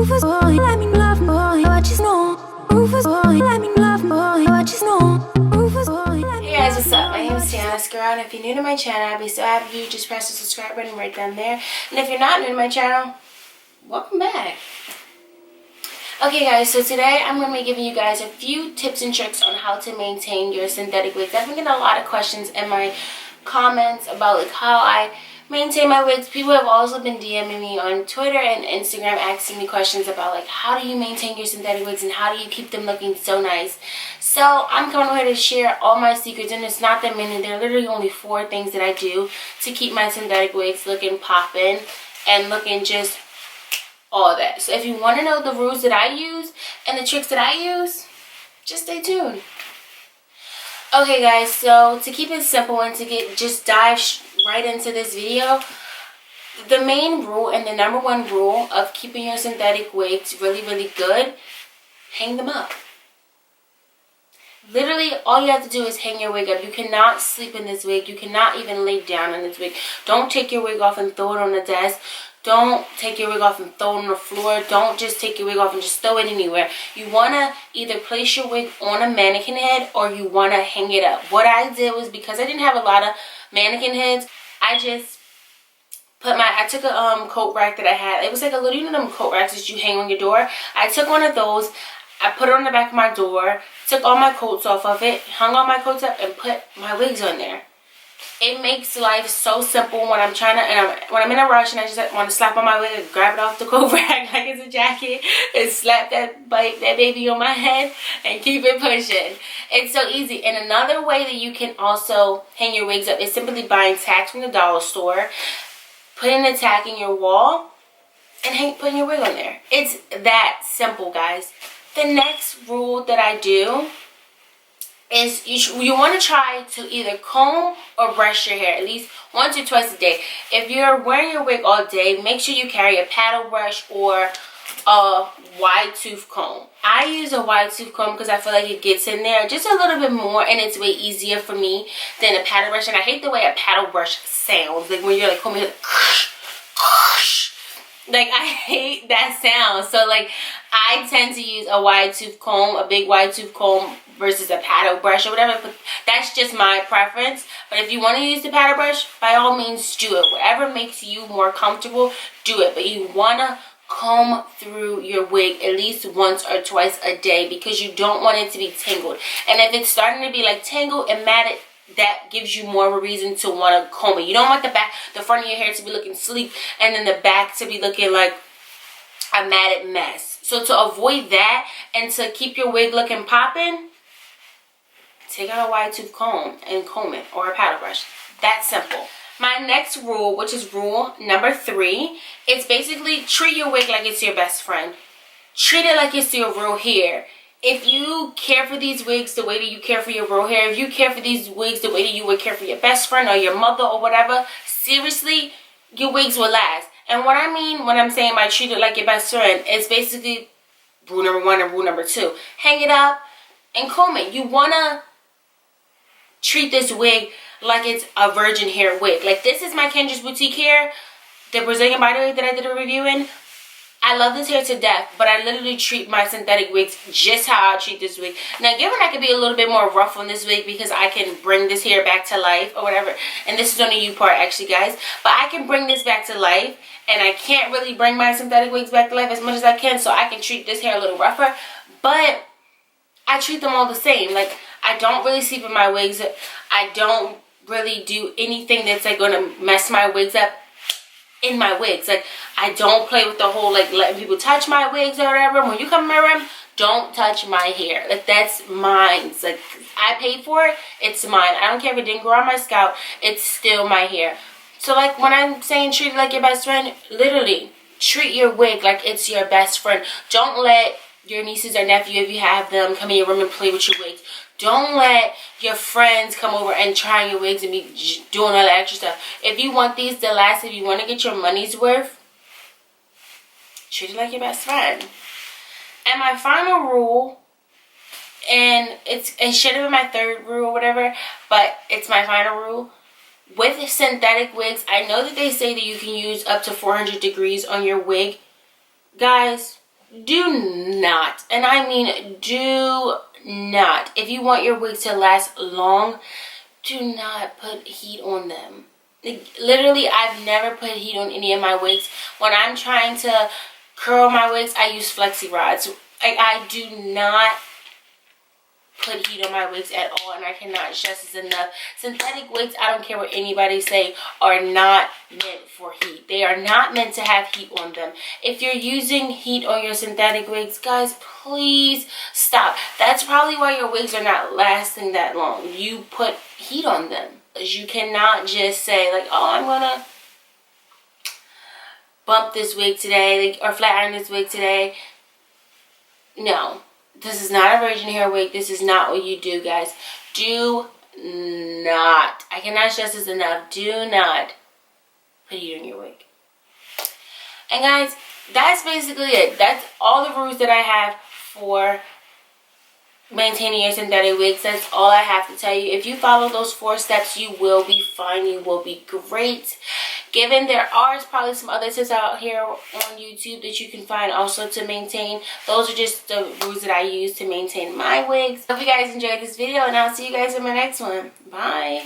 Rufus boy, let me love boy, what you know. Rufus boy, let me love boy, what you know. Rufus boy, let me. Hey guys, what's up? My name is Tiana Scarrow, and if you're new to my channel, I'd be so happy you just press the subscribe button right down there. And if you're not new to my channel, welcome back. Okay guys, so today I'm going to be giving you guys a few tips and tricks on how to maintain your synthetic wigs. I've been getting a lot of questions in my comments about like how I maintain my wigs. People have also been DMing me on Twitter and Instagram asking me questions about like how do you maintain your synthetic wigs and how do you keep them looking so nice. So I'm coming here to share all my secrets, and it's not that many. There are literally only 4 things that I do to keep my synthetic wigs looking poppin' and looking just all that. So if you want to know the rules that I use and the tricks that I use, just stay tuned. Okay guys, so to keep it simple and to just dive right into this video, the main rule and the number 1 rule of keeping your synthetic wigs really good, hang them up. Literally, all you have to do is hang your wig up. You cannot sleep in this wig. You cannot even lay down in this wig. Don't take your wig off and throw it on the desk. Don't take your wig off and throw it on the floor. Don't just take your wig off and just throw it anywhere. You want to either place your wig on a mannequin head or you want to hang it up. What I did was, because I didn't have a lot of mannequin heads, I just put I took a coat rack that I had. It was like a little, you know them coat racks that you hang on your door. I took one of those. I put it on the back of my door, took all my coats off of it, hung all my coats up, and put my wigs on there. It makes life so simple when I'm trying to, when I'm in a rush and I just want to slap on my wig and grab it off the coat rack like it's a jacket and slap that baby on my head and keep it pushing. It's so easy. And another way that you can also hang your wigs up is simply buying tacks from the dollar store, putting the tack in your wall, and putting your wig on there. It's that simple, guys. The next rule that I do is you want to try to either comb or brush your hair at least once or twice a day. If you're wearing your wig all day, make sure you carry a paddle brush or a wide tooth comb. I use a wide tooth comb because I feel like it gets in there just a little bit more and it's way easier for me than a paddle brush. And I hate the way a paddle brush sounds, like when you're like combing it, like I hate that sound. So like I tend to use a wide tooth comb, a big wide tooth comb versus a paddle brush or whatever. But that's just my preference. But if you want to use the paddle brush, by all means do it. Whatever makes you more comfortable, do it. But you want to comb through your wig at least once or twice a day because you don't want it to be tangled. And if it's starting to be like tangled and matted, that gives you more of a reason to want to comb it. You don't want the front of your hair to be looking sleek and then the back to be looking like a matted mess. So to avoid that and to keep your wig looking popping, take out a wide tooth comb and comb it, or a paddle brush. That's simple. My next rule, which is rule number 3, it's basically treat your wig like it's your best friend. Treat it like it's your real hair. If you care for these wigs the way that you care for your real hair, if you care for these wigs the way that you would care for your best friend or your mother or whatever, seriously, your wigs will last. And what I mean when I'm saying by treat it like your best friend is basically rule number 1 and rule number 2. Hang it up and comb it. You want to treat this wig like it's a virgin hair wig. Like this is my Kendra's Boutique hair, the Brazilian body wig that I did a review in. I love this hair to death, but I literally treat my synthetic wigs just how I treat this wig. Now, given I could be a little bit more rough on this wig because I can bring this hair back to life or whatever, and this is on the you part actually, guys, but I can bring this back to life, and I can't really bring my synthetic wigs back to life as much as I can, so I can treat this hair a little rougher, but I treat them all the same. Like, I don't really sleep in my wigs. I don't really do anything that's like going to mess my wigs up in my wigs. Like, I don't play with the whole like letting people touch my wigs or whatever. When you come in my room, don't touch my hair. Like, that's mine. It's like, I paid for it, it's mine. I don't care if it didn't grow on my scalp, it's still my hair. So like when I'm saying treat it like your best friend, literally treat your wig like it's your best friend. Don't let your nieces or nephew, if you have them, come in your room and play with your wigs. Don't let your friends come over and try your wigs and be doing all that extra stuff. If you want these to last, if you want to get your money's worth, treat it like your best friend. And my final rule, and it should have been my 3rd rule or whatever, but it's my final rule. With synthetic wigs, I know that they say that you can use up to 400 degrees on your wig. Guys, do not, and I mean do not, if you want your wigs to last long, do not put heat on them. Like, literally, I've never put heat on any of my wigs. When I'm trying to curl my wigs, I use flexi rods. I do not put heat on my wigs at all, and I cannot stress this enough. Synthetic wigs, I don't care what anybody say, are not meant for heat. They are not meant to have heat on them. If you're using heat on your synthetic wigs, guys, please stop. That's probably why your wigs are not lasting that long. You put heat on them. You cannot just say like, oh, I'm gonna bump this wig today, like, or flat iron this wig today. No, this is not a virgin hair wig. This is not what you do, guys. Do not, I cannot stress this enough, do not put heat on your wig. And guys, that's basically it. That's all the rules that I have for maintaining your synthetic wigs. That's all I have to tell you. If you follow those 4 steps, you will be fine. You will be great. Given there are probably some other tips out here on YouTube that you can find also to maintain. Those are just the rules that I use to maintain my wigs. Hope you guys enjoyed this video, and I'll see you guys in my next one. Bye.